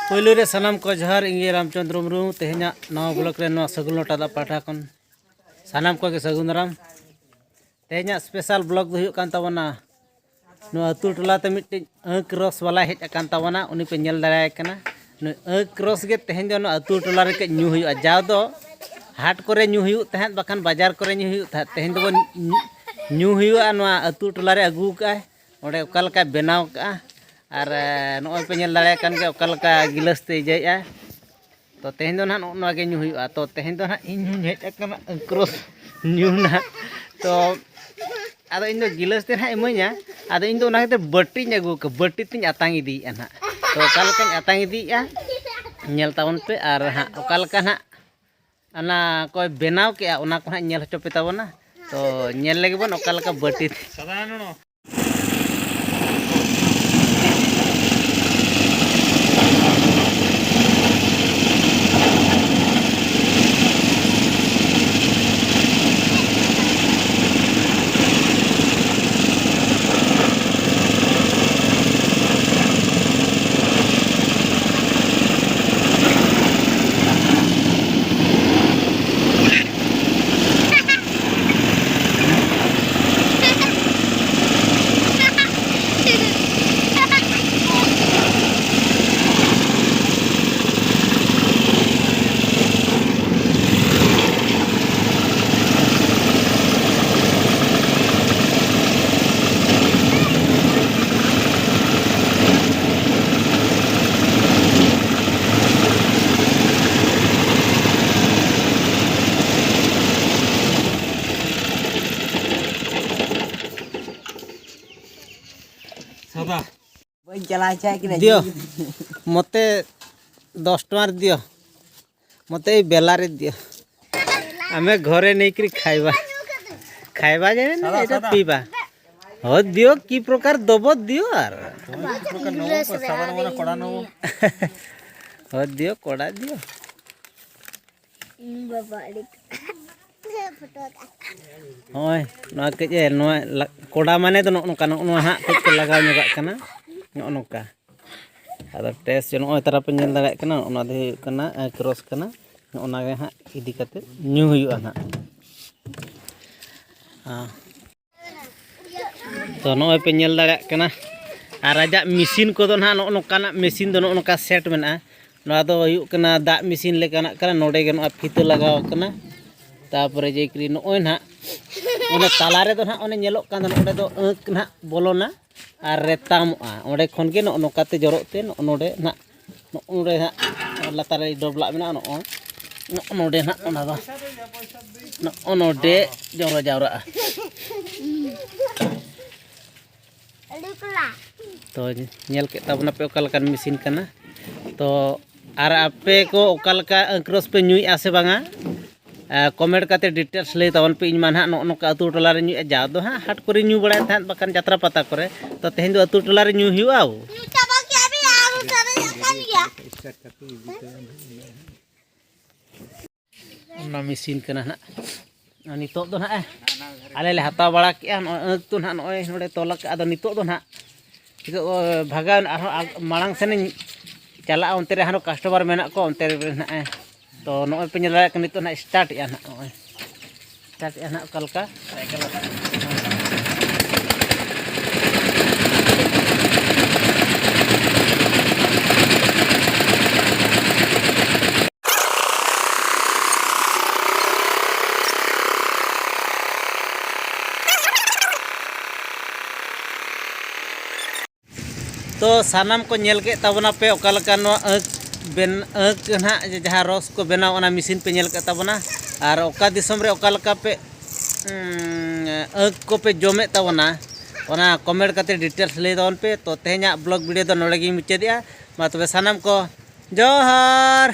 पहले रे सानाम को जहर इंगे रामचंद्र मुर्मू तेहना नवा ब्लॉक रे नवा सगुन लोटा दा पाठा कन सानाम को के सगुन दाराम तेहना स्पेशल ब्लॉक दो हुयुक कान ताबना नवा अतु टोला ते मिट्टी अंक रस वाला हेज कान ताबना उनी पे नेल दाराय कना अंक रस गे तेहन दो अतु टोला रे के न्यू हुयुआ जाव दो हाट करे न्यू हुयुक तहत बखान बाजार करे न्यू हुयुक तहत तेहन दो न्यू हुयुआ नवा अतु टोला रे अगु का ओडे ओकालका बेनाव का और नॉय पे नेल दाराय कान के ओकालका गिलास ते इजाया तो तेहन दो ना नॉ गे न्यू हुयुआ तो तेहन दो ना इन हेज कना अंक रस न्यू ना तो आदो इन दो गिलास ते ना इमanya आदो इन दो ना ते बट्टी अगु के बट्टी तिन आतांग इदी ना तो ओकालका आतांग इदी नेल तावन पे और हाँ ओकालका ना अना कोई बेनाव के ओना को नेल हचो पे ताबना तो नेल लगे बन ओकालका बट्टी दियो मते 10 टमार दियो मते बेला रे दियो आमे घरे नहीं करी खाइबा खाइबा जाने ना एटा पीबा हो दियो की प्रकार दबो दियो आर हो दियो कोड़ा दियो होय ना के कोड़ा माने तो नोका नो हा के लगाव ñoगा कना नोका आदा टेस्ट जो तारा पे नेल दाड़े कना ओना दे कना क्रॉस कना ओना गे हा इदी कते न्यू हुयुआ ना हां तो नोय पे नेल दाड़े कना आर आजा मशीन को दो ना नोका ना मशीन दो नोका सेट मेना ना दो हुयुक कना दा मशीन लेकाना कना नोडे गे नो फिता लगाव कना तापरे जे क्री नोय ना ओने तालारे दो ना ओने नेलोक कान ओडे दो अंक ना बोलोना और रेतामोआ ओडे खन के नोकाते जरोते नोडे ना नोडे ना लातारे डबला मेना नोडे ना ओना दो नोडे जरो जावरा तो नेल के तबना पे ओकालका मशीन कना तो आर आपे को ओकालका अंकरस पे न्यूई आसे बांगा कमेंट करते डिटेल्स ले तवन पे इन मान नो नोका अतु टोला रे न्यू जा दो हां हाट करे न्यू बड़ा था बकान यात्रा पता करे तो तेहन दो अतु टोला रे न्यू हुआ ना मशीन कना ना नितो दो ना आले ले हता बड़ा के अंक तो ना नोय नोडे तोला का दो नितो दो ना भागा मांग सेन चला उनते रे हानो कस्टमर मेना को उनते रे ना तो नोय पे नेला के नितो ना स्टार्ट या ना नोय स्टार्ट या ना कलका तो सानाम को नेल के तबना पे ओकालका नो अंक ना जहाँ रस को बनाव ओना मशीन पे नेल के तबना और ओका दिसम रे ओकालका पे अंक को पे जमे तबना ओना कमेंट करते डिटेल्स ले दवन पे तो तेहना ब्लॉग वीडियो दो नोड़े गी मुचादिया मा तबे सानाम को जोहार।